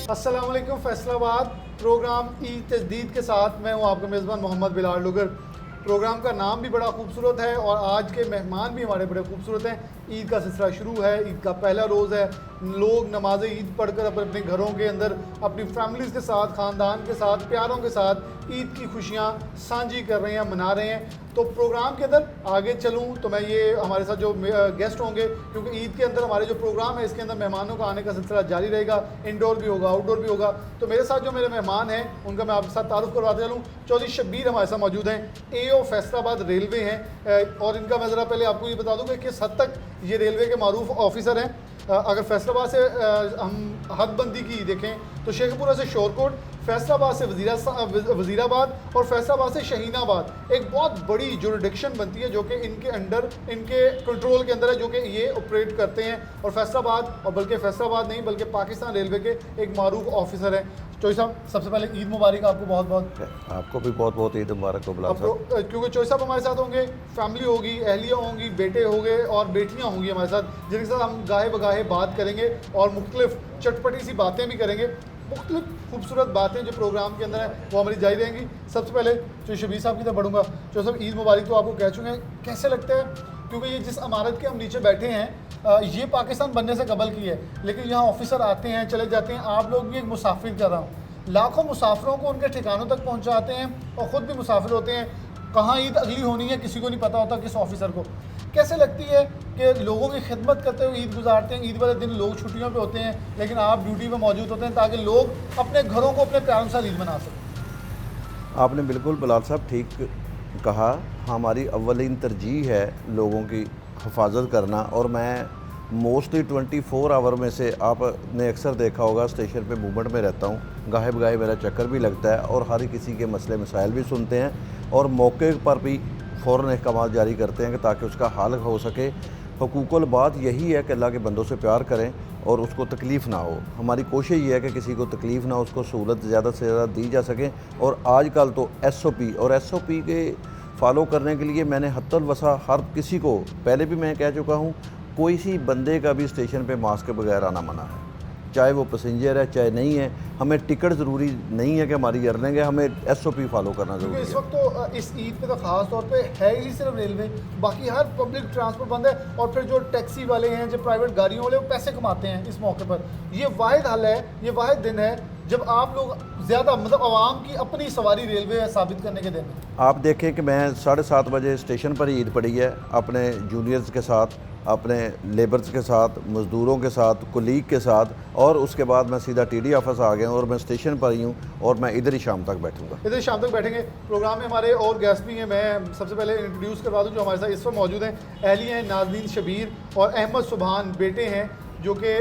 अस्सलाम वालेकुम। फैसलाबाद प्रोग्राम ई तजदीद के साथ मैं हूँ आपका मेज़बान मोहम्मद बिलाल लुगर। प्रोग्राम का नाम भी बड़ा खूबसूरत है और आज के मेहमान भी हमारे बड़े खूबसूरत हैं। ईद का सिलसिला शुरू है, ईद का पहला रोज़ है। लोग नमाज ईद पढ़कर अपने अपने घरों के अंदर अपनी फैमिलीज़ के साथ, ख़ानदान के साथ, प्यारों के साथ ईद की खुशियाँ साझी कर रहे हैं, मना रहे हैं। तो प्रोग्राम के अंदर आगे चलूँ तो मैं ये हमारे साथ जो गेस्ट होंगे, क्योंकि ईद के अंदर हमारे जो प्रोग्राम है इसके अंदर मेहमानों का आने का सिलसिला जारी रहेगा। इंडोर भी होगा, आउटडोर भी होगा। तो मेरे साथ जो मेरे मेहमान हैं उनका मैं आपके साथ तारुफ करवाते चलूँ। चौधरी शब्बीर हमारे साथ मौजूद हैं, AO फैसलाबाद रेलवे हैं। और इनका मैं ज़रा पहले आपको ये बता दूँ कि किस हद तक ये रेलवे के मारूफ ऑफिसर हैं। अगर फैसलाबाद से हम हदबंदी की देखें तो शेखपुरा से शोरकोट, फैसलाबाद से वज़ीराबाद और फैसलाबाद से शहीनाबाद एक बहुत बड़ी जुरिडिक्शन बनती है जो कि इनके अंडर, इनके कंट्रोल के अंदर है, जो कि ये ऑपरेट करते हैं। और फैसलाबाद, और बल्कि फैसलाबाद नहीं बल्कि पाकिस्तान रेलवे के एक मारूफ ऑफिसर हैं। चौधरी साहब, सबसे पहले ईद मुबारक आपको बहुत बहुत। आपको भी बहुत बहुत ईद मुबारक हो बिलाल साहब। क्योंकि चौधरी साहब हमारे साथ होंगे, फैमिली होगी, अहलिया होंगी, बेटे होंगे और बेटियां होंगी हमारे साथ, जिनके साथ हम गाहे बगाहे बात करेंगे और मुख्तलिफ चटपटी सी बातें भी करेंगे। मुख्तलिफ खूबसूरत बातें जो प्रोग्राम के अंदर हैं वो हमारी जारी रहेंगी। सबसे पहले चौधरी शबीर साहब की तरफ बढ़ूँगा। चौधरी साहब, ईद मुबारक तो आपको कह चुके हैं, कैसे लगता है? क्योंकि ये जिस इमारत के हम नीचे बैठे हैं ये पाकिस्तान बनने से कबल की है, लेकिन यहाँ ऑफिसर आते हैं, चले जाते हैं। आप लोग भी एक मुसाफिर कर रहा हूँ, लाखों मुसाफिरों को उनके ठिकानों तक पहुँचाते हैं और ख़ुद भी मुसाफिर होते हैं। कहाँ ईद अगली होनी है किसी को नहीं पता होता, किस ऑफिसर को। कैसे लगती है कि लोगों की खिदमत करते हुए ईद गुजारते हैं? ईद वाले दिन लोग छुट्टियों पे होते हैं लेकिन आप ड्यूटी पे मौजूद होते हैं ताकि लोग अपने घरों को अपने प्यारों से ईद मना सकें। आपने बिल्कुल बिलाल साहब ठीक कहा। हमारी अव्वलीन तरजीह है लोगों की हिफाजत करना। और मैं मोस्टली 24 आवर में से आपने अक्सर देखा होगा स्टेशन पे मूवमेंट में रहता हूँ, गाहे बगाहे मेरा चक्कर भी लगता है और हर किसी के मसले मसाइल भी सुनते हैं और मौके पर भी फ़ौरन अहकाम जारी करते हैं कि ताकि उसका हल हो सके। हुकूकुल बात यही है कि अल्लाह के बंदों से प्यार करें और उसको तकलीफ़ ना हो। हमारी कोशिश ये है कि किसी को तकलीफ़ ना हो, उसको सहूलत ज़्यादा से ज़्यादा दी जा सके। और आजकल तो SOP और SOP के फॉलो करने के लिए मैंने हत्तल वसा हर किसी को, पहले भी मैं कह चुका हूँ, कोई सी बंदे का भी स्टेशन पे मास्क के बगैर आना मना है, चाहे वो पैसेंजर है चाहे नहीं है। हमें टिकट ज़रूरी नहीं है कि हमारी अर्निंग है, हमें SOP फॉलो करना ज़रूरी है। इस वक्त तो इस ईद पे तो ख़ास तौर पे है ही सिर्फ रेलवे, बाकी हर पब्लिक ट्रांसपोर्ट बंद है। और फिर जो टैक्सी वाले हैं, जो प्राइवेट गाड़ियों वाले, वो पैसे कमाते हैं इस मौके पर। ये वाहिद हल है, ये वाहिद दिन है जब आप लोग ज़्यादा, मतलब आवाम की अपनी सवारी रेलवे है साबित करने के दिन है। आप देखें कि मैं 7:30 बजे स्टेशन पर ईद पड़ी है, अपने जूनियर्स के साथ, अपने लेबर्स के साथ, मज़दूरों के साथ, कुलीग के साथ, और उसके बाद मैं सीधा TD ऑफिस आ गया और मैं स्टेशन पर ही हूँ और मैं इधर ही शाम तक बैठूँगा। इधर शाम तक बैठेंगे। प्रोग्राम में हमारे और गेस्ट भी हैं। मैं सबसे पहले इंट्रोड्यूस करवा दूँ जो हमारे साथ इस वक्त मौजूद हैं। अहली हैं नाज़नीन शबीर और अहमद सुबहान, बेटे हैं जो कि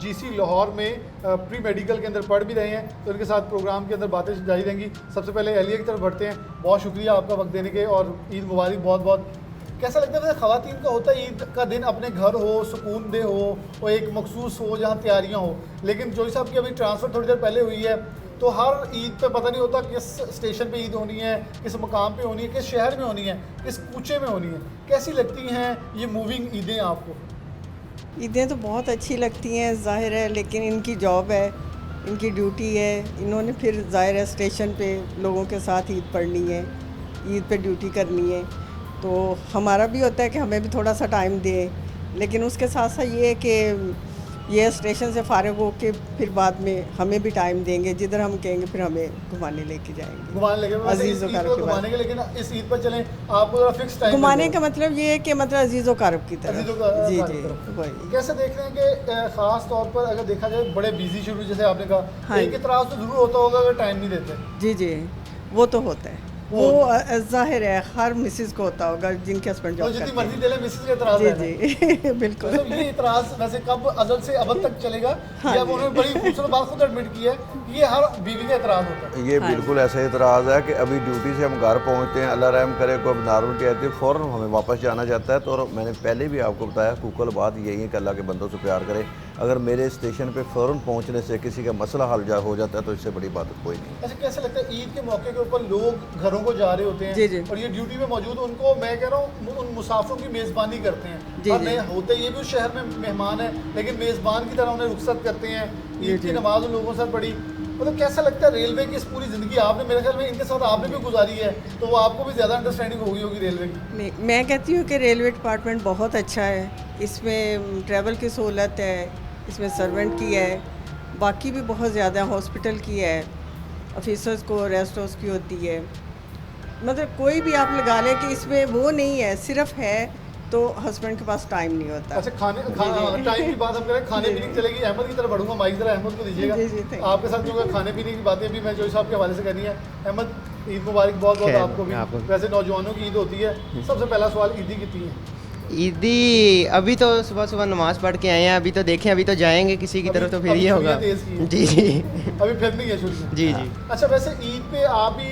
GC लाहौर में प्री मेडिकल के अंदर पढ़ भी रहे हैं। तो इनके साथ प्रोग्राम के अंदर बातें जारी रहेंगी। सबसे पहले अहलिया की तरफ बढ़ते हैं। बहुत शुक्रिया आपका वक्त देने के और ईद मुबारक बहुत बहुत। कैसा लगता है वैसे ख़वातीन का होता है ईद का दिन अपने घर हो, सुकून दे हो और एक मखसूस हो जहाँ तैयारियाँ हो, लेकिन चौधरी साहब की अभी ट्रांसफ़र थोड़ी देर पहले हुई है तो हर ईद पे पता नहीं होता किस स्टेशन पे ईद होनी है, किस मकाम पे होनी है, किस शहर में होनी है, किस कूचे में होनी है। कैसी लगती हैं ये मूविंग ईदें आपको? ईदें तो बहुत अच्छी लगती हैं, ज़ाहिर है, लेकिन इनकी जॉब है, इनकी ड्यूटी है। इन्होंने फिर ज़ाहिर है स्टेशन पे लोगों के साथ ईद पढ़नी है, ईद पे ड्यूटी करनी है। तो हमारा भी होता है कि हमें भी थोड़ा सा टाइम दें, लेकिन उसके साथ साथ ये है कि ये स्टेशन से फारिग होकर फिर बाद में हमें भी टाइम देंगे, जिधर हम कहेंगे फिर हमें घुमाने लेके जाएंगे, घुमाने लेके अजीज़ व क़रीब घुमाने के। लेकिन इस ईद पर चलें आपको फिक्स टाइम घुमाने का मतलब ये है कि मतलब अजीज़ व क़रीब की तरफ। जी जी, वही। कैसे देख रहे हैं कि ख़ास तौर पर अगर देखा जाए बड़े बिजी शेड्यूल, जैसे आपने कहा, हाँ, एक इतराज़ तो ज़रूर होता होगा अगर टाइम नहीं देते। जी जी, वो तो होता है, वो ज़ाहिर है हर मिसेस को होता होगा जिनके हस्बैंड जॉब करते हैं। जितनी मर्जी दे ले मिसेस का इतराज़ है। जी बिल्कुल। तो ये इतराज़ वैसे कब अज़ल से अबद तक चलेगा? हाँ, या उन्होंने बड़ी खूबसूरत बात खुद एडमिट की है कि ये हर बीवी का इतराज़ होता है। ये बिल्कुल ऐसा इतराज़ है कि अभी ड्यूटी से हम घर पहुँचते हैं, अल्लाह रहम करे, कोई नॉर्मलिटी आती है, फ़ौरन हमें वापस जाना चाहता है। तो मैंने पहले भी आपको बताया, कुकल बात यही है कि अल्लाह के बंदों से प्यार करें। अगर मेरे स्टेशन पे फ़ौरन पहुंचने से किसी का मसला हल हो जाता है तो इससे बड़ी बात कोई नहीं। अच्छा, कैसे लगता है ईद के मौके के ऊपर लोग घरों को जा रहे होते हैं जी जी। और ये ड्यूटी में मौजूद, उनको मैं कह रहा हूँ उन मुसाफिरों की मेज़बानी करते हैं, जी, और जी। होते ये भी उस शहर में मेहमान है, लेकिन मेज़बान की तरह उन्हें रुखसत करते हैं, ईद की नमाज उन लोगों से पढ़ी। मतलब कैसा लगता है रेलवे की इस पूरी ज़िंदगी आपने, मेरे ख्याल में इनके साथ आपने भी गुजारी है, तो वो आपको भी ज़्यादा अंडरस्टैंडिंग हो गई होगी रेलवे की। नहीं, मैं कहती हूँ कि रेलवे डिपार्टमेंट बहुत अच्छा है। इसमें ट्रैवल की सहूलत है, इसमें सर्वेंट की है, बाकी भी बहुत ज़्यादा हॉस्पिटल की है, ऑफिसर्स को रेस्ट हाउस की होती है। मतलब कोई भी आप लगा लें कि इसमें वो नहीं है, सिर्फ है तो हस्बैंड के पास टाइम नहीं होता। अच्छा टाइम की बात हम करें, खाने पीने की चलेगी। अहमद की तरफ बढ़ूंगा, माइक जरा अहमद को दीजिएगा। जी, जी, thank you। आपके साथ जो खाने पीने की बातें भी मैं जो साहब के हवाले से करनी है। अहमद, ईद मुबारक बहुत बहुत खैर, आपको भी। आपको भी। वैसे नौजवानों की ईद होती है, सबसे पहला सवाल ईदी कितनी है? ईदी अभी तो सुबह सुबह नमाज पढ़ के आए हैं, अभी तो देखें, अभी तो जाएंगे किसी की अभी- तरफ तो फिर अभी ये होगा। छुट्टियां तेज की हैं। जी जी अभी फिर नहीं है छुट्टियां। जी जी अच्छा, वैसे ईद पे आप भी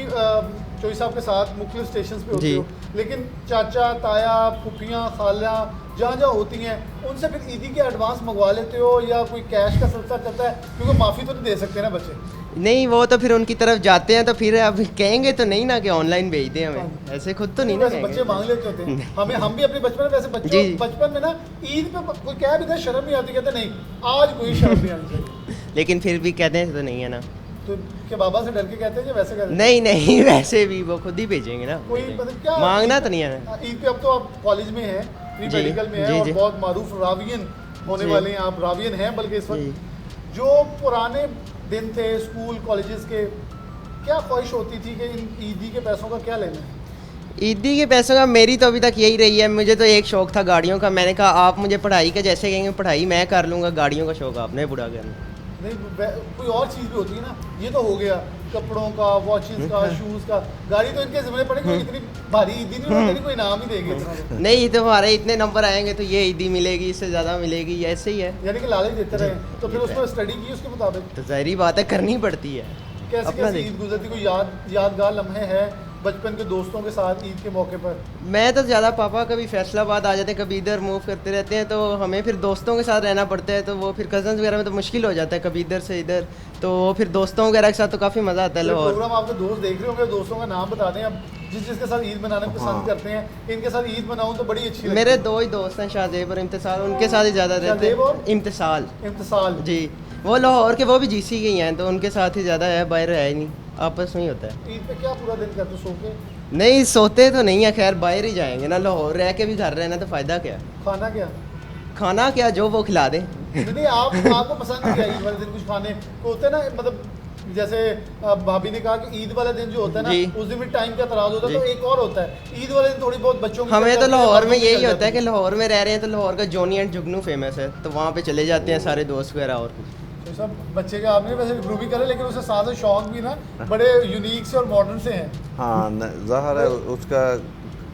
चोई साहब के साथ मुख्तलिफ स्टेशन पे होते जी। हो, लेकिन चाचा ताया फुफियाँ खाला जहाँ जहाँ होती हैं उनसे फिर ईदी के एडवांस मंगवा लेते हो या कोई कैश का सिलसिला चलता है? क्योंकि माफ़ी तो नहीं दे सकते ना बच्चे। नहीं, वो तो फिर उनकी तरफ जाते हैं तो फिर अब कहेंगे तो नहीं ना कि ऑनलाइन भेज दें हमें, ऐसे खुद तो नहीं ना वैसे बच्चे कहेंगे। मांग लेते होते हैं हमें, हम भी अपने बचपन में वैसे बच्चों जी। बचपन में ना ईद पे कोई कह भी दे शर्म नहीं आती, कहते नहीं आज कोई शर्म नहीं आनी चाहिए। लेकिन फिर भी कहते हैं तो नहीं है ना। तो क्या बाबा से डर के कहते हैं या वैसे कहते हैं? नहीं नहीं वैसे भी वो खुद ही भेजेंगे ना। कोई मतलब क्या मांगना तो नहीं है ना। ईद पे अब तो आप कॉलेज में हैं, प्री जी, मेडिकल में हैं जी, और जी। बहुत मारूफ रावियन होने जी। वाले हैं आप, रावियन हैं बल्कि इस वक्त। जो पुराने दिन थे स्कूल कॉलेजेस के, क्या ख्वाहिश होती थी कि इन ईदी के पैसों का क्या लेना है? ईदी के पैसों का मेरी तो अभी तक यही रही है। मुझे तो एक शौक था गाड़ियों का। मैंने कहा आप मुझे पढ़ाई का जैसे कहेंगे पढ़ाई मैं कर लूँगा, गाड़ियों का शौक आपने पूरा करना। नहीं कोई और चीज़ भी होती है ना, ये तो हो गया कपड़ों का, वॉचेस का, शूज़ का, गाड़ी तो इनके ज़िम्मे पड़ेगी। इतनी भारी ईदी नहीं होती, कोई इनाम ही देंगे इतना तो। नहीं तो हमारे इतने नंबर आएंगे तो ये ईदी मिलेगी, इससे ज़्यादा मिलेगी, ऐसे ही है। यानी कि लालच देते रहे, तो फिर उसमें स्टडी की उसके मुताबिक। तो ज़ाहिरी बात है करनी पड़ती है। कैसे अपना कैसे देख। ईद गुजरती, कोई यादगार लम्हे हैं बचपन के दोस्तों के साथ ईद के मौके पर? मैं तो ज़्यादा पापा कभी फैसलाबाद आ जाते हैं, कभी इधर मूव करते रहते हैं, तो हमें फिर दोस्तों के साथ रहना पड़ता है। तो वो फिर कज़न्स वगैरह में तो मुश्किल हो जाता है, कभी इधर से इधर, तो फिर दोस्तों वगैरह के साथ तो काफ़ी मज़ा आता है। ये लाहौर प्रोग्राम आपके दोस्त देख रहे होंगे, दोस्तों का नाम बता दें अब, जिसके साथ ईद मनाना पसंद करते हैं। इनके साथ ईद मनाऊं तो बड़ी अच्छी लगती मेरे है। 2 ही दोस्त हैं, शाहजेब और इम्तिसाल, उनके साथ ही ज़्यादा रहते शाहजेब और? हैं। इम्तिसाल इम्तिसाल जी, वो लाहौर के, वो भी जीसी के ही हैं, तो उनके साथ ही ज़्यादा है, बाहर है ही नहीं, आपस में ही होता है। ईद पे क्या पूरा दिन करते हो, सो के? नहीं सोते तो नहीं है, खैर बाहर ही जाएंगे ना, लाहौर रह के भी घर रहना तो फ़ायदा क्या। खाना क्या? खाना क्या जो वो खिला दे। नहीं आपको पसंद क्या ईद वाले दिन कुछ खाने को होते हैं ना, मतलब जैसे भाभी ने कहा कि ईद वाले दिन जो होता है ना, जी। उस दिन भी टाइम का तराज होता है, जी। तो एक और होता है ईद वाले दिन थोड़ी बहुत बच्चों की हमें चल तो जाती है, लाहौर में बातों की यही चल होता है जाती कि लाहौर में रह रहे हैं तो लाहौर का जोनी एंड जुगनू फेमस है, तो वहाँ पे चले जाते हैं सारे दोस्त वगैरह। और तो सब बच्चे का आपने वैसे इम्प्रूव भी करे, लेकिन उसके साथ शौक भी ना बड़े यूनिक से और मॉडर्न से हैं। हाँ ज़ाहिर है उसका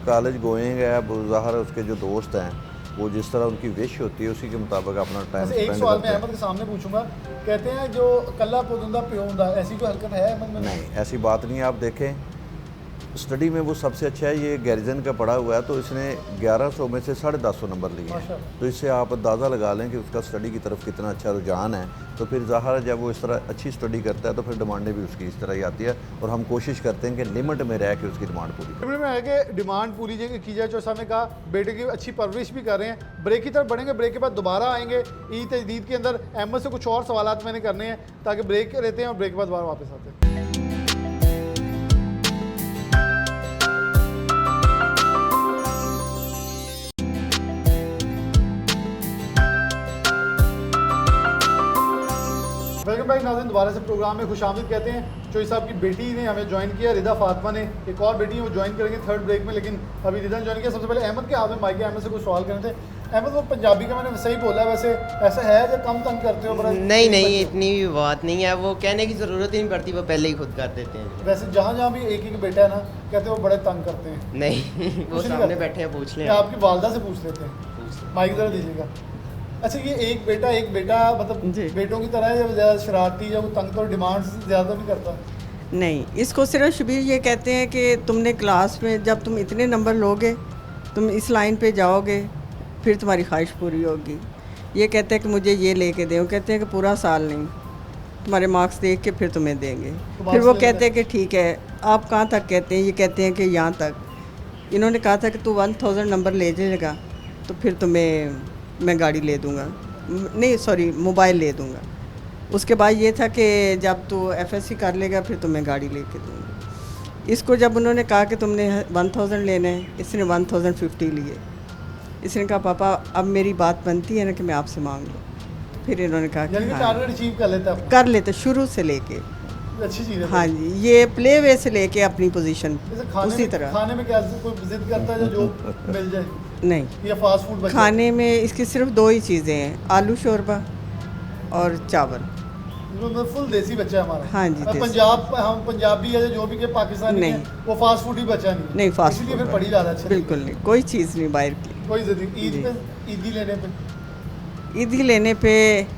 कॉलेज गोइंग है। अब ज़ाहिर है उसके जो दोस्त हैं वो जिस तरह उनकी विश होती है उसी के मुताबिक अपना टाइम वैसे एक स्पेंड सवाल मैं करते हैं। अहमद के सामने पूछूंगा, कहते हैं जो कल्ला पोदुंदा प्योंदा, ऐसी कोई हरकत है अहमद में? नहीं, ऐसी बात नहीं है। आप देखें स्टडी में वो सबसे अच्छा है। ये गैरिजन का पढ़ा हुआ है, तो इसने 1100 में से 150 नंबर लिए हैं। माशाल्लाह। तो इससे आप अंदाज़ा लगा लें कि उसका स्टडी की तरफ कितना अच्छा रुझान है। तो फिर ज़ाहिर है जब वो इस तरह अच्छी स्टडी करता है तो फिर डिमांडें भी उसकी इस तरह ही आती है, और हम कोशिश करते हैं कि लिमिट में रह के उसकी डिमांड पूरी करें। में है कि डिमांड पूरी की जाए। जो साहब ने कहा बेटे की अच्छी परवरिश भी कर रहे हैं। ब्रेक की तरफ बढ़ेंगे, ब्रेक के बाद दोबारा आएंगे ईद तजदीद के अंदर। अहमद से कुछ और सवालात मैंने करने हैं ताकि ब्रेक रहते हैं और ब्रेक के बाद दोबारा वापस आते हैं। वेलकम बैक नाज़रीन, दोबारा से प्रोग्राम में खुशामदीद कहते हैं। चोई साहब की बेटी ने हमें ज्वाइन किया, रिदा फातिमा ने। एक और बेटी है वो ज्वाइन करेंगे थर्ड ब्रेक में, लेकिन अभी रिदा ने ज्वाइन किया। सबसे पहले अहमद के हाथ में माइक है, अहमद से कुछ सवाल करने थे। अहमद वो पंजाबी का मैंने सही बोला, वैसे ऐसा है जो कम तंग करते हो? बड़ा नहीं नहीं इतनी भी बात नहीं है, वो कहने की ज़रूरत ही नहीं पड़ती, वो पहले ही खुद कर देते हैं। वैसे जहाँ जहाँ भी एक बेटा है ना, कहते हैं वो बड़े तंग करते हैं। नहीं वो कुछ नहीं सामने करते। बैठे हैं, पूछ लें या आपकी वालदा से पूछ लेते हैं। माइक ज़रा दीजिएगा। अच्छा, ये एक बेटा मतलब जी। बेटों की तरह है, जब ज़्यादा शरारती या वो तंग तो डिमांड ज़्यादा नहीं करता? नहीं, इसको सिर्फ शबीर ये कहते हैं कि तुमने क्लास में जब तुम इतने नंबर लोगे, तुम इस लाइन पे जाओगे, फिर तुम्हारी ख्वाहिश पूरी होगी। ये कहते हैं कि मुझे ये लेके दे, वो कहते हैं कि पूरा साल नहीं, तुम्हारे मार्क्स देख के फिर तुम्हें देंगे। तो फिर वो मार्क्स कहते हैं कि ठीक है, आप कहाँ तक कहते हैं? ये कहते हैं कि यहाँ तक। इन्होंने कहा था कि तू 1000 नंबर ले जाएगा तो फिर तुम्हें मैं गाड़ी ले दूँगा, नहीं सॉरी मोबाइल ले दूँगा। उसके बाद ये था कि जब तू FSC कर लेगा फिर तुम्हें गाड़ी लेके दूँगा। इसको जब उन्होंने कहा कि तुमने 1000 लेना है, इसने 1050 लिए। इसने कहा पापा अब मेरी बात बनती है ना कि मैं आपसे मांग लूँ। फिर इन्होंने कहा यानी कि कि हाँ, टारगेट अचीव कर लेते हैं कर लेते शुरू से लेके। अच्छी चीज़ है। हाँ जी, ये प्ले वे से लेके अपनी पोजीशन जैसे खाने उसी में, तरह। खाने में क्या कोई जिद करता है जो मिल जाए नहीं, या फास्ट फूड बचा खाने में इसकी सिर्फ 2 ही चीज़ें हैं, आलू शोरबा और चावल। मतलब फुल देसी बच्चा है हमारा। हाँ जी, देसी। पंजाब हम पंजाबी है जो भी के पाकिस्तानी नहीं। है वो फास्ट फूड ही बचा नहीं नहीं फास्ट इसलिए फूड फिर पड़ी ज़्यादा अच्छा बिल्कुल नहीं, कोई चीज़ नहीं बाहर की। कोई जिद नहीं। ईद जी। पे ईदी लेने पे ईदी लेने पे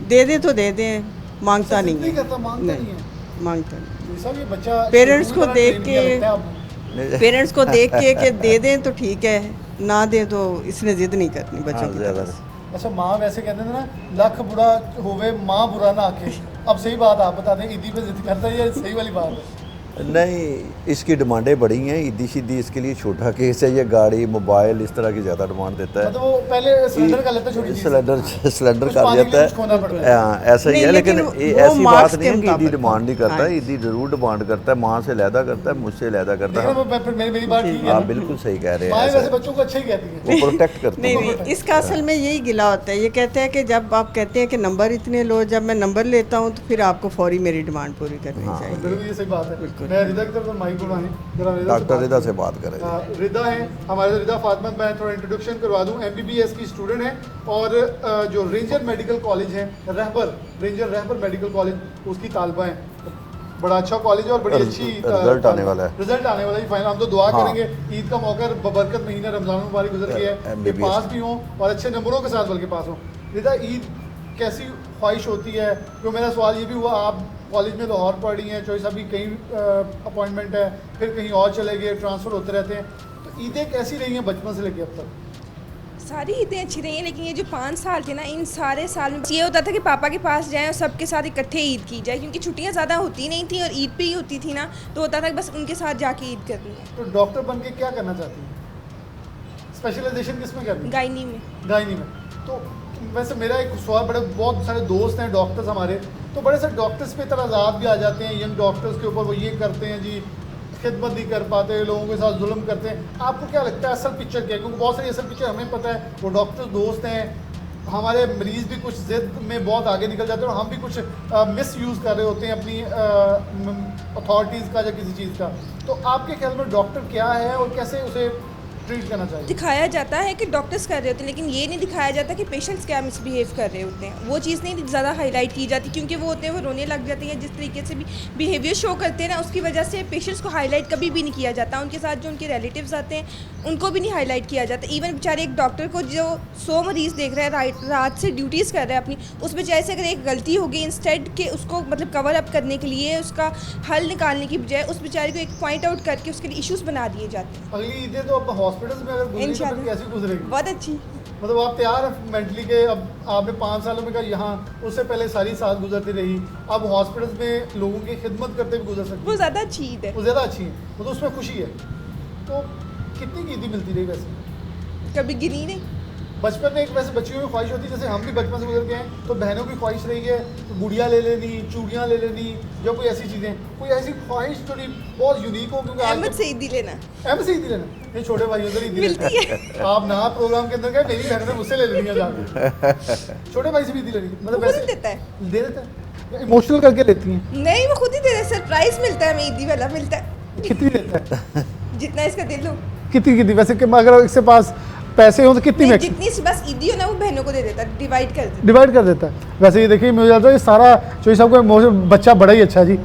दे दें तो दे दें, मांगता जिद नहीं है। करता, मांगता नहीं है। मांगता नहीं। ये सब ये बच्चा पेरेंट्स पूरी को तरह देख train किया के- लगता है आपने। पेरेंट्स को देख के कि दे दें तो ठीक है, ना दें तो इसने जिद नहीं करनी बच्चों हाँ, की ज़्यादा तरफ से। अच्छा माँ वैसे कहते थे ना लख बुरा होवे माँ बुरा ना आके। अब सही बात आप बता दें ईदी पे जिद करता है ये सही वाली बात है। नहीं, इसकी डिमांडें बड़ी हैं। ईदी शीदी इसके लिए छोटा केस है, ये गाड़ी मोबाइल इस तरह की ज़्यादा डिमांड देता है। मतलब वो पहले सिलेंडर कर लेता है छोटी चीज़। सिलेंडर कुछ कर पाने के जाता लिए कुछ खोना पड़ता है। हाँ, ऐसा ही नहीं, है, लेकिन लेकिन ये वो ऐसी बात मार्क्स नहीं है के कि ईदी मुताबिक। डिमांड नहीं करता हाँ। है। ईदी जरूर डिमांड करता है, माँ से लैदा करता है, मुझसे लैदा करता देखा है। वो फिर मेरी बात ठीक है आप ना? बिल्कुल सही कह रहे हैं। माँ ऐसा वैसे है। बच्चों को अच्छा ही कहती है। वो प्रोटेक्ट करती नहीं है। नहीं, इसका असल में यही गिला होता है। ये कहते हैं कि जब आप कहते हैं कि नंबर इतने लो, जब मैं नंबर लेता हूँ तो फिर आपको फौरी मेरी डिमांड पूरी करनी चाहिए। बिल्कुल ये सही बात है। बिल्कुल। मैं रिदा की तरफ से माइक बुलाएं जरा डॉक्टर रिदा से बात करें। रिदा है हमारे रिदा फातिमा। मैं थोड़ा इंट्रोडक्शन करवा दूं। MBBS की स्टूडेंट है और जो रेंजर मेडिकल कॉलेज है रहबर मेडिकल कॉलेज उसकी तालबा है। बड़ा अच्छा कॉलेज है और बड़ी अच्छी रिजल्ट आने वाला है। रिजल्ट आने वाला है फाइनल। हम तो दुआ हाँ। करेंगे ईद का मौका बरकत महीना रमजान मुबारक गुजर गया है कि MBBS पास भी हों और अच्छे नंबरों के साथ बल्कि पास हों। रिदा ईद कैसी ख्वाहिश होती है? तो मेरा सवाल ये भी हुआ, आप कॉलेज में लाहौर पढ़ रही हैं, चॉइस अभी कहीं अपॉइंटमेंट है, फिर कहीं और चले गए, ट्रांसफ़र होते रहते हैं, तो ईदें कैसी रही हैं बचपन से लेकर अब तक? सारी ईदें अच्छी रही हैं, लेकिन ये जो 5 साल थे ना, इन सारे साल में ये होता था कि पापा के पास जाएं और सबके साथ इकट्ठे ईद की जाए, क्योंकि छुट्टियां ज़्यादा होती नहीं थी और ईद पे ही होती थी ना, तो होता था कि बस उनके साथ जाके ईद करनी है। तो डॉक्टर बन के क्या करना चाहती हैं? स्पेशलाइजेशन किस में करनी है? गायनी में। गायनी में। तो वैसे मेरा एक सवाल, बहुत सारे दोस्त हैं डॉक्टर्स हमारे, तो बड़े सारे डॉक्टर्स पे इतराज़ात भी आ जाते हैं यंग डॉक्टर्स के ऊपर, वो ये करते हैं जी खिदमत नहीं कर पाते, लोगों के साथ जुल्म करते हैं। आपको क्या लगता है असल पिक्चर क्या है? क्योंकि बहुत सारी असल पिक्चर हमें पता है, वो डॉक्टर्स दोस्त हैं, हमारे मरीज़ भी कुछ ज़िद में बहुत आगे निकल जाते हैं और हम भी कुछ मिस यूज़ कर रहे होते हैं अपनी अथॉरिटीज़ का या किसी चीज़ का। तो आपके ख्याल में डॉक्टर क्या है और कैसे उसे ट्रीट करना चाहिए? दिखाया जाता है कि डॉक्टर्स कर रहे होते हैं, लेकिन ये नहीं दिखाया जाता कि पेशेंट्स क्या मिसबिहेव कर रहे होते हैं। वो चीज़ नहीं ज़्यादा हाईलाइट की जाती, क्योंकि वो होते हैं वो रोने लग जाते हैं, जिस तरीके से भी बिहेवियर शो करते हैं ना, उसकी वजह से पेशेंट्स को हाईलाइट कभी भी नहीं किया जाता। उनके साथ जो उनके रिलेटिव्स आते हैं उनको भी नहीं हाईलाइट किया जाता। इवन बेचारे एक डॉक्टर को जो 100 मरीज़ देख रहा है, रात से ड्यूटीज़ कर रहा है अपनी, उस बेचारे से अगर एक गलती हो गई, इंस्टेड के उसको मतलब कवर अप करने के लिए, उसका हल निकालने की बजाय उस बेचारे को एक पॉइंट आउट करके उसके लिए इश्यूज़ बना दिए जाते हैं। अगली ईदें तो अब हॉस्पिटल्स में अगर गुजरेगी तो फिर कैसी गुजरेगी? बहुत अच्छी। मतलब आप तैयार हैं मेंटली के? अब आपने 5 सालों में कहा यहाँ, उससे पहले सारी साल गुजरती रही, अब हॉस्पिटल्स में लोगों की खिदमत करते हुए गुजर सकती वो है, ज़्यादा अच्छी ईद है। वो ज़्यादा अच्छी है, मतलब उसमें खुशी है। तो कितनी की ईदी मिलती रही वैसे? कभी गिनी नहीं। बचपन में एक वैसे बच्चियों की ख्वाहिश होती है, जैसे हम भी बचपन से गुजर के हैं, तो बहनों की ख्वाहिश रही है तो गुड़िया ले लेनी, चूड़ियाँ ले लेनी, या कोई ऐसी चीज़ें, कोई ऐसी ख्वाहिश जो बहुत यूनिक हो? क्योंकि अहमद से ईदी लेना अहमद से ईदी लेना, ये छोटे भाइयों से ईदी मिलती लेते हैं। आप ना प्रोग्राम के अंदर गए, मेरी बहन ने मुझसे ले लेनी है जाके। छोटे भाई से भी ईदी लेनी, वो मतलब खुद वैसे देता है। दे देता है, इमोशनल करके देती हैं। नहीं, वो खुद ही दे देता है। सरप्राइज मिलता है हमें, ईदी वाला मिलता है। कितनी देता है? जितना इसका दिल हो। कितनी वैसे कि अगर इसके पास पैसे हो तो कितनी नहीं, में जितनी सी बस ईदी हो ना, वो बहनों को दे देता है, डिवाइड कर देता डिवाइड कर देता है? वैसे ये देखिए मुझे लगता है ये सारा चॉइस आपको बच्चा बड़ा ही अच्छा है जी।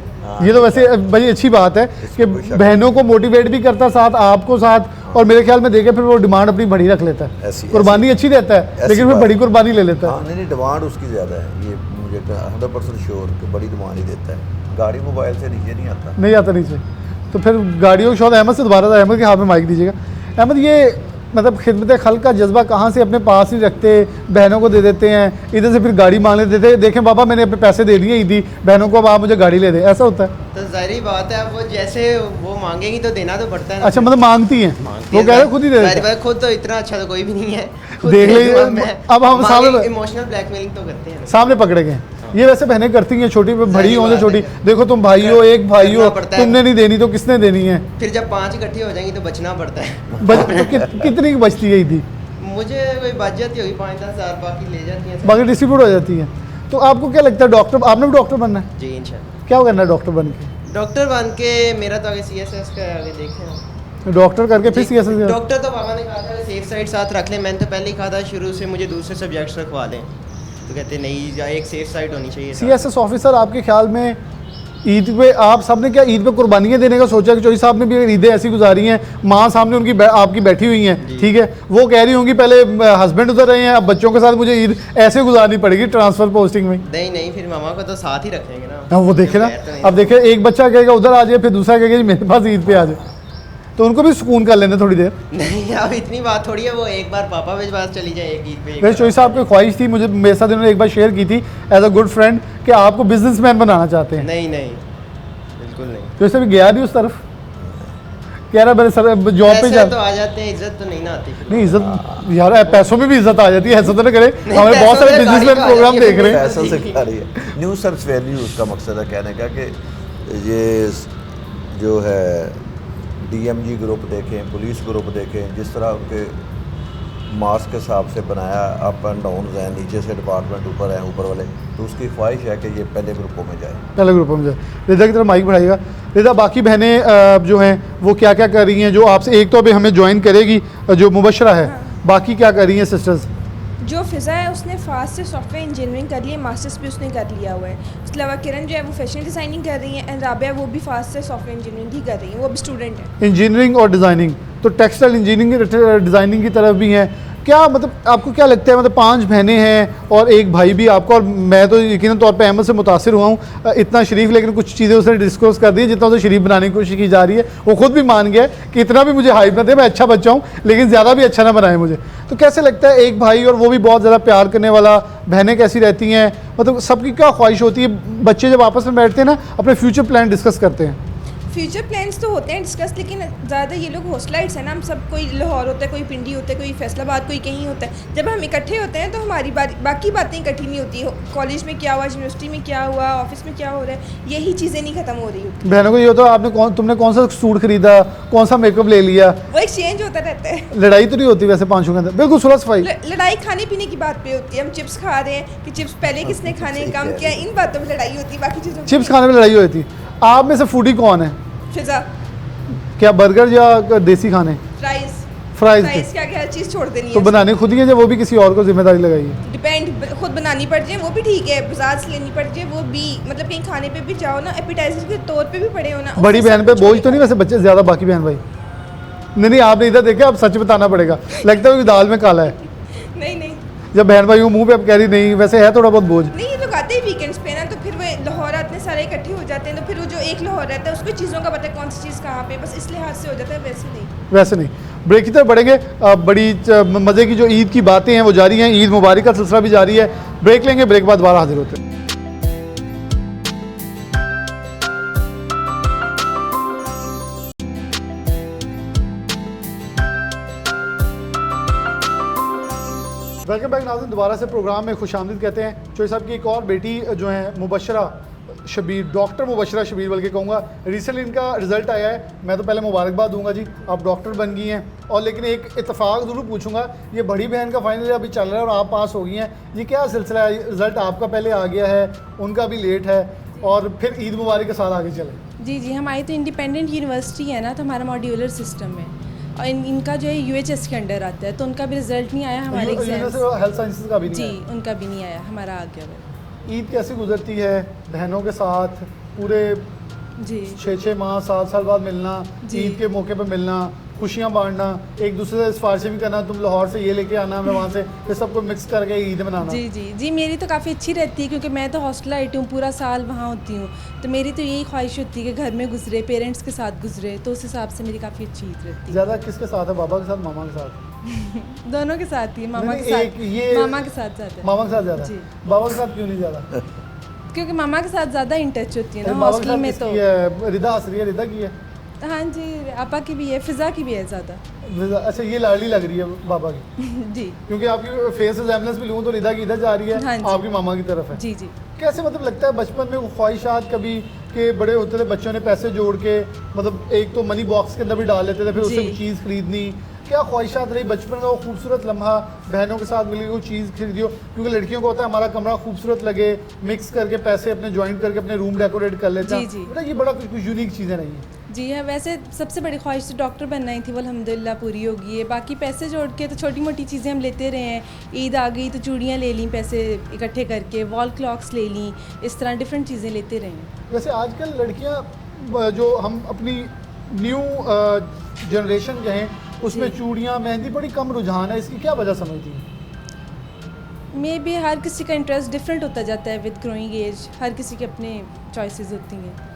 ये तो वैसे बड़ी अच्छी बात है कि बहनों को मोटिवेट भी करता है, साथ आपको साथ, और मेरे ख्याल में देखे फिर वो डिमांड अपनी बड़ी रख लेता है, कुर्बानी अच्छी देता है, लेकिन फिर बड़ी कुर्बानी ले लेता है। नहीं, डिमांड उसकी ज़्यादा है, ये मुझे 100% श्योर कि बड़ी डिमांड ही देता है। गाड़ी मोबाइल से नीचे नहीं आता नीचे। तो फिर गाड़ियों के शौक अहमद से दोबारा अहमद के हाथ में माइक दीजिएगा। अहमद, ये मतलब खिदमत खल्क का जज्बा कहाँ से अपने पास ही रखते, बहनों को दे देते हैं, इधर से फिर गाड़ी मांग लेते थे, देखें बाबा मैंने अपने पैसे दे दिए ईदी बहनों को, अब आप मुझे गाड़ी ले दें, ऐसा होता है? तो जाहिर बात है, अब वो जैसे वो मांगेंगी तो देना तो पड़ता है ना। अच्छा, मतलब मांगती हैं वो, कह रहे खुद ही दे देते हैं। खुद तो इतना अच्छा तो कोई भी नहीं है, खुद देख के लीजिए, जवाब में अब हम सामने इमोशनल ब्लैकमेलिंग तो करते हैं। सामने पकड़े गए। ये वैसे बहनें करती हैं, छोटी बड़ी सही हो या बात छोटी, है। देखो तुम भाई हो, एक भाई हो, करना पड़ता है। तुमने नहीं देनी तो किसने देनी है? फिर जब 5 इकट्ठी हो जाएंगी तो बचना पड़ता है। तो कितनी की बचती है ईदी? मुझे कोई बच जाती होगी 5-10 हज़ार, बाकी ले जाती हैं। बाकी डिस्ट्रीब्यूट हो जाती है। तो आपको क्या लगता है, डॉक्टर आपने भी डॉक्टर बनना है? जी इंशाल्लाह। क्या करना है डॉक्टर बन के? डॉक्टर बन के मेरा तो आगे CSS का आगे देखें। डॉक्टर करके फिर CSS? डॉक्टर तो पापा ने कहा था सेफ साइड साथ रख लें, मैंने तो पहले ही कहा था शुरू से मुझे दूसरे सब्जेक्ट्स रखवा लें, तो कहते नहीं या एक सेफ साइड होनी चाहिए। CSS ऑफिसर, आपके ख्याल में ईद पे आप सबने क्या ईद पे कुर्बानियाँ देने का सोचा कि चौधरी साहब ने भी ईदें ऐसी गुजारी हैं, माँ सामने उनकी आपकी बैठी हुई हैं, ठीक है, वो कह रही होंगी पहले हस्बैंड उधर रहे हैं, अब बच्चों के साथ मुझे ईद ऐसे गुजारनी पड़ेगी ट्रांसफ़र पोस्टिंग में? नहीं, फिर मामा को तो साथ ही रखेंगे ना। हाँ वो देखे ना, अब देखे एक बच्चा कहेगा उधर आ जाए, फिर दूसरा कहेगा जी मेरे पास ईद पे आ जाए, तो उनको भी सुकून कर लेने थोड़ी देर। नहीं अब इतनी बात थोड़ी है, वो एक बार पापा के पास चली जाए एक ईद पे। वैसे चौधरी साहब की ख्वाहिश थी, मुझे मेरे साथ इन्होंने एक बार शेयर की थी एज अ गुड फ्रेंड, कि आपको बिजनेसमैन बनाना चाहते हैं। नहीं बिल्कुल नहीं। तो इसे भी गया नहीं उस तरफ, कह रहा मेरे सर जॉब पे पैसे तो आ जाते हैं, इज्जत तो नहीं ना आती। नहीं इज्जत यार, पैसों में भी इज्जत आ जाती है, ऐसा तो ना करे। हमारे बहुत पैसों सारे में बिजनेसमैन गाड़ी प्रोग्राम का देख रहे हैं। पैसों से क्या रही है, न्यू सर्च वैल्यू उसका मकसद है कहने का, कि ये जो है DMG ग्रुप देखें, पुलिस ग्रुप देखें, जिस तरह उनके मार्क्स के हिसाब से बनाया, अप एंड डाउन हैं, नीचे से डिपार्टमेंट ऊपर हैं, ऊपर वाले, तो उसकी ख्वाहिश है कि ये पहले ग्रुपों में जाए। पहले ग्रुपों में जाए। रिदा की तरफ माइक बढ़ाइएगा। रिदा, बाकी बहनें जो हैं वो क्या क्या कर रही हैं, जो आपसे एक तो अभी हमें ज्वाइन करेगी जो मुबशरा है, बाकी क्या कर रही हैं सिस्टर्स? जो फ़िज़ा है उसने फास्ट से सॉफ्टवेयर इंजीनियरिंग कर ली है, मास्टर्स भी उसने कर लिया हुआ है। उसके अलावा किरण जो है वो फैशन डिज़ाइनिंग कर रही है, एंड राबिया वो भी फास्ट से सॉफ्टवेयर इंजीनियरिंग ही कर रही है, वो भी स्टूडेंट है। इंजीनियरिंग और डिज़ाइनिंग, तो टेक्सटाइल इंजीनियरिंग डिज़ाइनिंग की तरफ भी हैं क्या? मतलब आपको क्या लगता है, मतलब 5 बहनें हैं और एक भाई भी आपको, और मैं तो यकीनन तौर पे अहमद से मुतासिर हुआ हूँ, इतना शरीफ, लेकिन कुछ चीज़ें उसने डिस्कस कर दी जितना उसे शरीफ बनाने की कोशिश की जा रही है। वो खुद भी मान गया कि इतना भी मुझे हाइप ना दे, मैं अच्छा बच्चा हूँ लेकिन ज़्यादा भी अच्छा ना बनाए मुझे। तो कैसे लगता है एक भाई और वो भी बहुत ज़्यादा प्यार करने वाला, बहनें कैसी रहती हैं, मतलब सबकी क्या ख्वाहिश होती है? बच्चे जब आपस में बैठते हैं ना, अपने फ्यूचर प्लान डिस्कस करते हैं। फ्यूचर प्लान्स तो होते हैं डिस्कस, लेकिन ज़्यादा ये लोग हॉस्टलाइट्स हैं ना, हम सब, कोई लाहौर होता है, कोई पिंडी होता है, कोई फैसलाबाद, कोई कहीं होता है। जब हम इकट्ठे होते हैं तो हमारी बाकी बातें इकट्ठी नहीं होती। कॉलेज में क्या हुआ, यूनिवर्सिटी में क्या हुआ, ऑफिस में क्या हो रहा है, यही चीज़ें नहीं खत्म हो रही होती। बहनों को ये होता है तुमने कौन सा सूट खरीदा, कौन सा मेकअप ले लिया, वो एक्सचेंज होता रहता है। लड़ाई तो नहीं होती वैसे पाँचों के अंदर? बिल्कुल सुलह सफाई। लड़ाई खाने पीने की बात पे होती है, हम चिप्स खा रहे हैं कि चिप्स पहले किसने खाने, कम किया, इन बातों में लड़ाई होती है, बाकी चीज़ों चिप्स खाने में लड़ाई हुई थी। आप में से फूडी कौन है? फिजा, क्या बर्गर या देसी खाने? फ्राइज फ्राइज क्या क्या हर चीज़ छोड़ देनी तो है। बनानी खुद ही है या वो भी किसी और को जिम्मेदारी लगाई है? डिपेंड, खुद बनानी पड़ जाए वो भी ठीक है, बाजार से लेनी पड़ जाए वो भी, मतलब कहीं खाने पे भी जाओ ना, एपिटाइजर के तौर पे भी पड़े हो ना। बड़ी उससे बहन सब पे कुछ बोझ तो नहीं वैसे बच्चे ज़्यादा? बाकी बहन भाई नहीं, आपने इधर देखा, अब सच बताना पड़ेगा, लगता है कि दाल में काला है। नहीं जब बहन भाई मुंह पे अब कह रही नहीं, वैसे है थोड़ा बहुत बोझ। नहीं, ये लोग आते ही वीकेंड्स पे ना, तो फिर वो लाहौर इतने सारे इकट्ठे हो जाते हैं, तो फिर वो जो एक लाहौर रहता है उसको चीज़ों का पता है कौन सी चीज़ कहाँ पे, बस इस लिहाज से हो जाता है, वैसे नहीं। ब्रेक की तरफ बढ़ेंगे। बड़ी मज़े की जो ईद की बातें हैं वो जारी हैं, ईद मुबारक का सिलसिला भी जारी है। ब्रेक लेंगे, ब्रेक बाद दोबारा हाजिर होते हैं। वेलकम बैक नाज़रीन, दोबारा से प्रोग्राम में खुशामदीद कहते हैं। चौधरी साहब की एक और बेटी जो है मुबशरा शबीर, डॉक्टर मुबशरा शबीर बल्कि कहूँगा, रिसेंटली इनका रिज़ल्ट आया है। मैं तो पहले मुबारकबाद दूंगा जी, आप डॉक्टर बन गई हैं। और लेकिन एक इत्तेफाक ज़रूर पूछूंगा, ये बड़ी बहन का फाइनल अभी चल रहा है और आप पास हो गई हैं, ये क्या सिलसिला है? रिज़ल्ट आपका पहले आ गया है, उनका भी लेट है, और फिर ईद मुबारक के साथ आगे चले। जी, हमारी तो इंडिपेंडेंट यूनिवर्सिटी है ना, तो हमारा मॉड्यूलर सिस्टम है, और इनका जो है UHS के अंडर आता है, तो उनका भी रिजल्ट नहीं आया, हमारे एग्जाम्स, हेल्थ साइंसेज का भी नहीं जी आया। उनका भी नहीं आया, हमारा आ गया वो। ईद कैसे गुजरती है बहनों के साथ? पूरे जी 6-6 माह 7 साल बाद मिलना, जी। ईद के मौके पर मिलना, खुशियाँ बांटना, एक दूसरे से सिफारिशें भी करना, तुम लाहौर से ये लेके आना, मैं वहाँ से, फिर सबको मिक्स करके ईद मनाना। जी, मेरी तो काफ़ी अच्छी रहती है, क्योंकि मैं तो हॉस्टल आईटी हूँ, पूरा साल वहाँ होती हूँ, तो मेरी तो यही ख्वाहिश होती है कि घर में गुजरे, पेरेंट्स के साथ गुजरे, तो उस हिसाब से मेरी काफ़ी अच्छी ईद रहती है। ज़्यादा किसके साथ है, बाबा के साथ, मामा के साथ? दोनों के साथ ही, मामा नहीं, के एक साथ, ये- मामा के साथ ज़्यादा है। मामा के साथ ज़्यादा जी। बाबा के साथ क्यों नहीं ज़्यादा? क्योंकि मामा के साथ ज़्यादा इन टच होती है ना मामा के हॉस्टल साथ में किसकी तो। है? रिदा हंस रही है, रिदा की है? हाँ जी, आपा की भी है, फिज़ा की भी है ज़्यादा। रिदा, अच्छा ये लाडली लग रही है बाबा की, जी क्योंकि आपकी फेस रिजेम्बलेंस भी लूँ तो रिदा की इधर जा रही हाँ है, जी। आपकी मामा की तरफ है। जी जी। कैसे मतलब लगता है बचपन में वो ख्वाहिशात कभी के बड़े होते थे, बच्चों ने पैसे जोड़ के मतलब एक तो मनी बॉक्स के अंदर भी डाल लेते थे, फिर उससे जी। कोई चीज़ खरीदनी, क्या ख्वाहिशात रही बचपन का वो खूबसूरत लम्हा, बहनों के साथ मिलकर कोई चीज़ खरीदियो, क्योंकि लड़कियों को होता है हमारा कमरा खूबसूरत लगे, मिक्स करके पैसे अपने ज्वाइंट करके अपने रूम डेकोरेट कर लेते हैं। जी, जी। बेटा ये बड़ा कुछ यूनिक चीज़ें नहीं है। जी हाँ, वैसे सबसे बड़ी ख्वाहिश तो डॉक्टर बनना ही थी, वो अल्हम्दुलिल्लाह पूरी हो गई है। बाकी पैसे जोड़ के तो छोटी मोटी चीज़ें हम लेते रहे हैं। ईद आ गई तो चूड़ियाँ ले लीं पैसे इकट्ठे करके, वॉल क्लॉक्स ले लीं, इस तरह डिफरेंट चीज़ें लेते रहे हैं। वैसे आजकल लड़कियां जो हम अपनी न्यू जनरेशन कहें उसमें जी। चूड़ियां मेहंदी बड़ी कम रुझान है, इसकी क्या वजह समझती हैं? मे भी हर किसी का इंटरेस्ट डिफरेंट होता जाता है विद ग्रोइंग एज, हर किसी के अपने चॉइसेस होती हैं।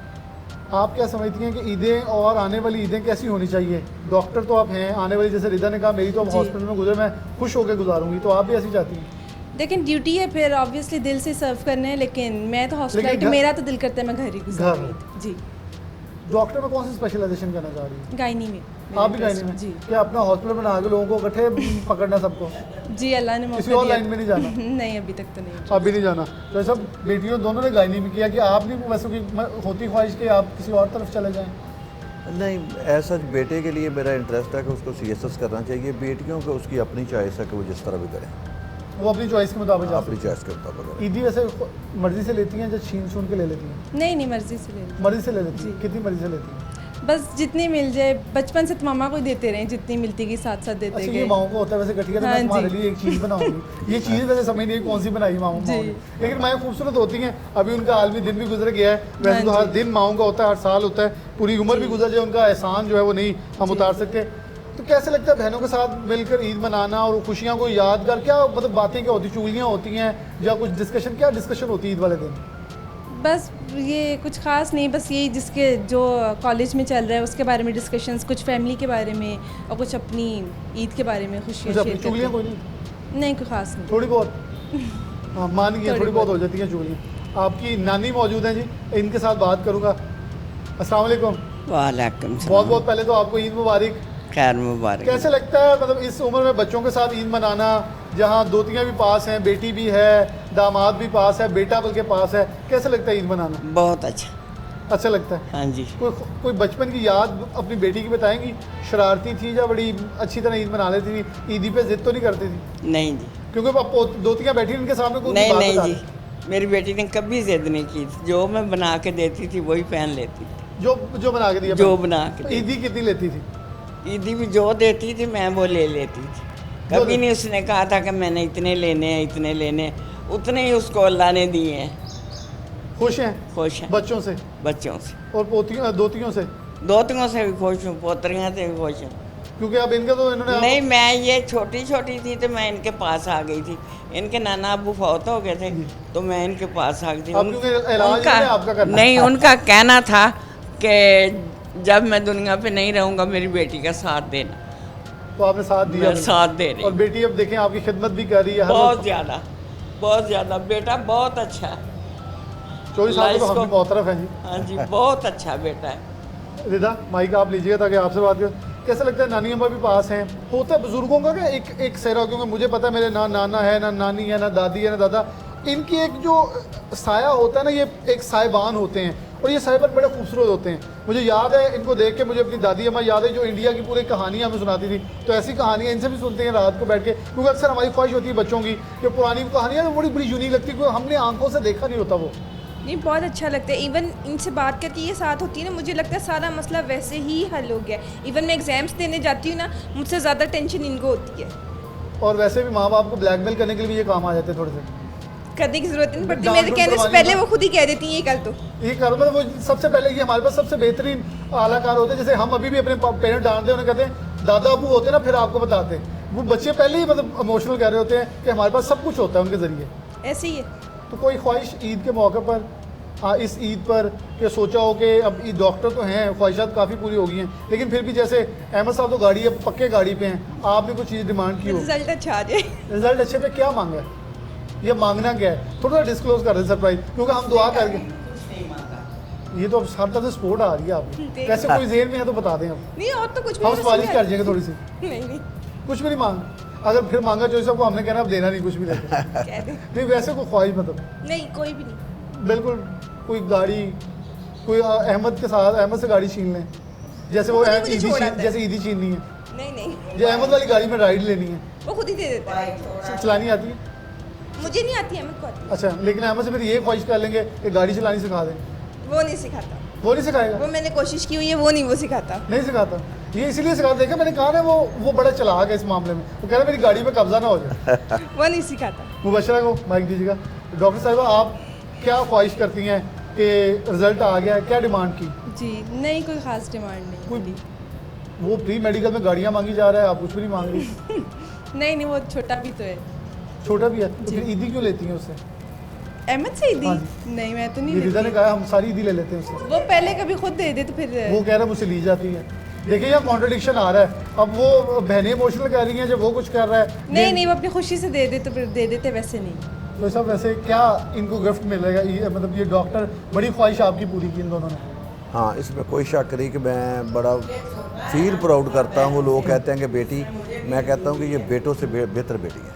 आप क्या समझती हैं कि ईदें और आने वाली ईदें कैसी होनी चाहिए? डॉक्टर तो आप हैं, आने वाली जैसे रिदा ने कहा मेरी तो अब जी। हॉस्पिटल में गुजरे, मैं खुश होकर गुजारूंगी, तो आप भी ऐसी चाहती हैं? लेकिन ड्यूटी है, फिर ऑब्वियसली दिल से सर्व करना है, लेकिन मैं तो हॉस्टल लेकिन आई, तो घर- मेरा तो दिल करता है मैं घर ही गुजारूँ। घर। जी, डॉक्टर में कौन सी स्पेशलाइजेशन करना चाह रही हैं? गायनी में मेरा आप भी interest गायनी में? जी क्या अपना हॉस्पिटल बना के लोगों को इकट्ठे पकड़ना सबको? जी, अल्लाह ने मौका किसी और दिया। लाइन में नहीं जाना? नहीं, अभी तक तो नहीं। अभी नहीं जाना। तो सब बेटियों दोनों ने गायनी में किया कि आप नहीं वैसे की होती ख्वाहिश कि आप किसी और तरफ चले जाएं? नहीं, ऐसा बेटे के लिए मेरा इंटरेस्ट है कि उसको CSS करना चाहिए। बेटियों को उसकी अपनी चॉइस है कि वो जिस तरह भी करें, वो अपनी चॉइस के मुताबिक जा अपनी सकते चॉइस के मुताबिक करें। हैं। ईदी वैसे मर्जी से लेती हैं या छीन छून के ले लेती हैं? नहीं नहीं, मर्जी से ले लो। मर्जी से ले लेती हैं। जी। कितनी मर्जी से लेती हैं? बस जितनी मिल जाए, बचपन से तो मामा को ही देते रहे, जितनी मिलती गई साथ साथ देते अच्छा ये गए। माओ को होता है वैसे गठिया तो हाँ मैं तुम्हारे जी। लिए एक चीज़ बनाऊंगी। ये चीज़ वैसे समझ नहीं आई कौन सी बनाई माओ जी। ने, लेकिन माएँ खूबसूरत होती हैं। अभी उनका आलमी दिन भी गुजर गया है, वैसे हाँ तो हर जी। दिन माओ का होता है, हर साल होता है, पूरी उम्र भी जी। गुजर जाए उनका एहसान जो है वो नहीं हम उतार सकते। तो कैसे लगता है बहनों के साथ मिलकर ईद मनाना और खुशियाँ को यादगार, क्या मतलब बातें क्या होती, चुगलियाँ होती हैं या कुछ डिस्कशन, क्या डिस्कशन होती है ईद वाले दिन? बस ये कुछ खास नहीं, बस यही जिसके जो कॉलेज में चल रहा है उसके बारे में डिस्कशंस, कुछ फैमिली के बारे में और कुछ अपनी ईद के बारे में खुशियाँ कुछ अपनी शेयर चुगलियाँ कोई करते नहीं? हैं। नहीं, कोई खास नहीं। थोड़ी बहुत हाँ मान गई, थोड़ी थोड़ी बहुत बहुत। हो जाती हैं चुगलियाँ। आपकी नानी मौजूद हैं जी, इनके साथ बात करूँगा। अस्सलाम वालेकुम। वालेकुम बहुत बहुत पहले तो आपको ईद मुबारक। खैर मुबारक। कैसे लगता है मतलब इस उम्र में बच्चों के साथ ईद मनाना, जहाँ दोतियाँ भी पास हैं, बेटी भी है, दामाद भी पास है, बेटा बल्कि पास है, कैसे लगता है ईद मनाना? बहुत अच्छा। अच्छा लगता है। हाँ जी। कोई बचपन की याद अपनी बेटी की बताएंगी? शरारती थी या बड़ी अच्छी तरह ईद मना लेती थी? ईदी पे जिद तो नहीं करती थी? नहीं जी, क्योंकि अब दोतियाँ बैठी उनके सामने कोई नहीं बात नहीं बता जी, रही। मेरी बेटी ने कभी जिद नहीं की थी। जो मैं बना के देती थी वही पहन लेती थी। जो बना के दिया? जो बना के देती। ईदी कितनी लेती थी? ईदी भी जो देती थी मैं वो ले लेती थी। जो कभी दे- नहीं उसने कहा था कि मैंने इतने लेने हैं, इतने लेने हैं। उतने ही उसको अल्लाह ने दिए हैं। खुश हैं खुश हैं बच्चों से बच्चों से, और दोतियों से? दोतियों से भी खुश हूँ, पोतरियाँ से भी खुश हूँ। क्योंकि अब इनका तो इन्होंने नहीं, मैं ये छोटी छोटी थी तो मैं इनके पास आ गई थी। इनके नाना अब्बू फौत हो गए थे तो मैं इनके पास आ गई थी। अब क्योंकि इलाज इन्होंने आपका करना है। नहीं, उनका कहना था कि जब मैं दुनिया पे नहीं रहूँगा मेरी बेटी का साथ देना। तो आपने साथ दिया मैं साथ दे रही और हूँ। बेटी अब देखें आपकी खिदमत भी कर रही है हर बहुत वक्त। ज़्यादा, बहुत ज़्यादा। बेटा बहुत अच्छा है। 24 साल के तो हम भी इसको- बहुत तरफ हैं जी। हाँ जी, बहुत अच्छा बेटा है। रिदा माइक आप लीजिएगा ताकि आपसे बात करें। कैसा लगता है नानी अम्मा भी पास हैं? होता है बुजुर्गों का क्या एक सेहरा, क्योंकि मुझे पता है मेरे ना नाना है, ना नानी है, ना दादी है, ना दादा। इनकी एक जो साया होता है ना, ये एक साहिबान होते हैं और ये साहिबान बड़े खूबसूरत होते हैं। मुझे याद है इनको देख के, मुझे अपनी दादी अम्मा याद है जो इंडिया की पूरी कहानियाँ हमें सुनाती थी। तो ऐसी कहानियाँ इनसे भी सुनते हैं रात को बैठ के, क्योंकि अक्सर हमारी ख्वाहिश होती है बच्चों की कि पुरानी कहानियाँ बड़ी बड़ी यूनिक लगती है, क्योंकि हमने आंखों से देखा नहीं होता वो। नहीं, बहुत अच्छा लगता है। इवन इनसे बात करके ये साथ होती है ना, मुझे लगता है सारा मसला वैसे ही हल हो गया। इवन मैं एग्जाम्स देने जाती हूँ ना, मुझसे ज़्यादा टेंशन इनको होती है। और वैसे भी माँ बाप को ब्लैकमेल करने के लिए भी ये काम आ जाते हैं थोड़े से। करने की ज़रूरत नहीं पड़ती, डांट मेरे डूट कहने से करवानी पहले ना। वो खुद ही कह देती हैं ये कर दो। ये करो मतलब वो सबसे पहले ये हमारे पास सबसे बेहतरीन आलाकार होते हैं। जैसे हम अभी भी अपने पेरेंट डांटते हैं, उन्हें कहते हैं दादा अबू होते हैं ना, फिर आपको बताते हैं। वो बच्चे पहले ही मतलब इमोशनल कर रहे होते हैं कि हमारे पास सब कुछ होता है उनके ज़रिए। ऐसे ही है। तो कोई ख्वाहिश ईद के मौके पर इस ईद पर कि सोचा हो कि अब ईद डॉक्टर तो हैं, ख्वाहिशात काफ़ी पूरी हो गई हैं, लेकिन फिर भी जैसे अहमद साहब तो गाड़ी अब पक्के गाड़ी पे हैं, आपने कुछ चीज़ डिमांड की हो, रिजल्ट अच्छा आ जाए। रिजल्ट अच्छे पे क्या मांगा है, ये मांगना क्या है, थोड़ा डिस्क्लोज कर दें सरप्राइज, क्योंकि हम दुआ करके ये तो अब हर तरह से सपोर्ट आ रही है आपकी, कैसे कोई जेर में है तो बता दें अब, नहीं और तो कुछ भी हम नहीं, सवालिश बस कर जाएंगे थोड़ी सी, नहीं नहीं कुछ भी नहीं मांग, अगर फिर मांगा चॉइस आपको हमने कहना अब देना नहीं कुछ भी लेके कह दे नहीं, वैसे कोई ख्वाहिश मतलब नहीं कोई भी नहीं। बिल्कुल कोई गाड़ी, कोई अहमद के साथ अहमद से गाड़ी छीन लें, जैसे वो खुद ही मुझे ईदी छोड़ छीन, आता है। जैसे ईदी छीननी है, नहीं नहीं जो अहमद वाली गाड़ी में राइड लेनी है, वो खुद ही दे देता है। चलानी आती है, मुझे नहीं आती है, अहमद को आती अच्छा, लेकिन अहमद से फिर ये ख्वाहिश कर लेंगे कि गाड़ी चलानी सिखा दें, है। वो नहीं सिखाता, वो नहीं सिखाएगा, वो मैंने कोशिश की हुई है, वो नहीं वो सिखाता। नहीं सिखाता, ये इसीलिए सिखा, देखा मैंने कहा ना वो बड़ा चलाक है इस मामले में, वो कह रहा है मेरी गाड़ी पे कब्जा ना हो जाए। वो नहीं सिखाता। मुबशरा को माइक दीजिएगा। डॉक्टर साहिबा आप क्या ख्वाहिश करती हैं कि रिजल्ट आ गया है, क्या डिमांड की? जी नहीं, कोई ख़ास डिमांड नहीं कोई मेरी। वो प्री मेडिकल में गाड़ियाँ मांगी जा रहा है, आप कुछ भी नहीं मांग रही, नहीं नहीं, वो छोटा भी तो है। छोटा भी है तो फिर ईदी क्यों लेती हैं उससे? अहमद से ईदी? हाँ जी। नहीं, मैं तो ये नहीं रिदा ने लेती। कहा हम सारी ईदी ले लेते हैं उससे, वो पहले कभी खुद दे दे तो फिर वो कह रहा है मुझसे ली जाती है। देखिए यहाँ कॉन्ट्रडिक्शन आ रहा है, अब वो बहनें इमोशनल कर रही हैं जब वो कुछ कर रहा है। नहीं नहीं, वो अपनी खुशी से दे दे तो फिर दे देते, वैसे नहीं। तो सब वैसे क्या इनको गिफ्ट मिलेगा, ये मतलब ये डॉक्टर बड़ी ख्वाहिश आपकी पूरी की इन दोनों ने? हाँ, इसमें कोई शक नहीं कि मैं बड़ा फील प्राउड करता हूँ। लोग कहते हैं कि बेटी, मैं कहता हूँ कि ये बेटों से बेहतर बेटी है,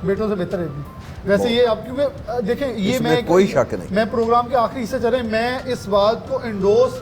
बेटों से बेहतर है। वैसे ये आप क्योंकि देखें ये इसमें मैं कोई शक नहीं। मैं प्रोग्राम के आखिरी हिस्से चले, मैं इस बात को इंडोर्स,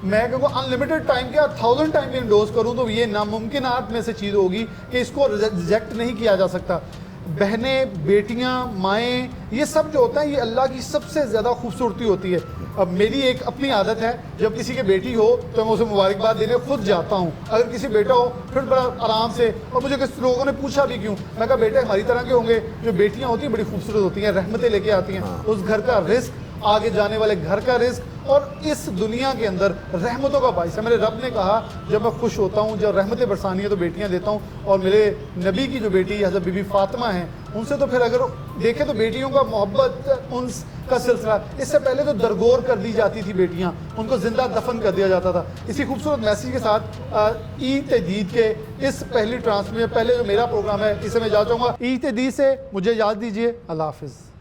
मैं कहूँगा अनलिमिटेड टाइम के 1000 टाइम भी इंडोर्स करूँ तो ये नामुमकिनात में से चीज़ होगी कि इसको रिजेक्ट नहीं किया जा सकता। बहनें, बेटियां, माएँ, ये सब जो होता है ये अल्लाह की सबसे ज़्यादा खूबसूरती होती है। अब मेरी एक अपनी आदत है, जब किसी के बेटी हो तो मैं उसे मुबारकबाद देने खुद जाता हूँ, अगर किसी बेटा हो फिर बड़ा आराम से, और मुझे किस लोगों ने पूछा भी क्यों, मैं कहा बेटे हमारी तरह के होंगे, जो बेटियाँ होती हैं बड़ी खूबसूरत होती हैं, रहमतें लेके आती हैं, उस घर का रिस्क, आगे जाने वाले घर का रिस्क, और इस दुनिया के अंदर रहमतों का बाइस है। मेरे रब ने कहा जब मैं खुश होता हूँ, जब रहमतें बरसानी है तो बेटियाँ देता हूँ, और मेरे नबी की जो बेटी हज़रत बीबी फातिमा हैं, उनसे तो फिर अगर देखें तो बेटियों का मोहब्बत उनका सिलसिला, इससे पहले तो दरगोर कर दी जाती थी बेटियाँ, उनको ज़िंदा दफन कर दिया जाता था। इसी खूबसूरत मैसेज के साथ ईद तजदीद के इस पहली ट्रांसमिशन, पहले जो मेरा प्रोग्राम है, इसे मैं जा चाहूँगा ईद तजदीद से मुझे इजाज़त दीजिए। अल्लाह हाफिज़।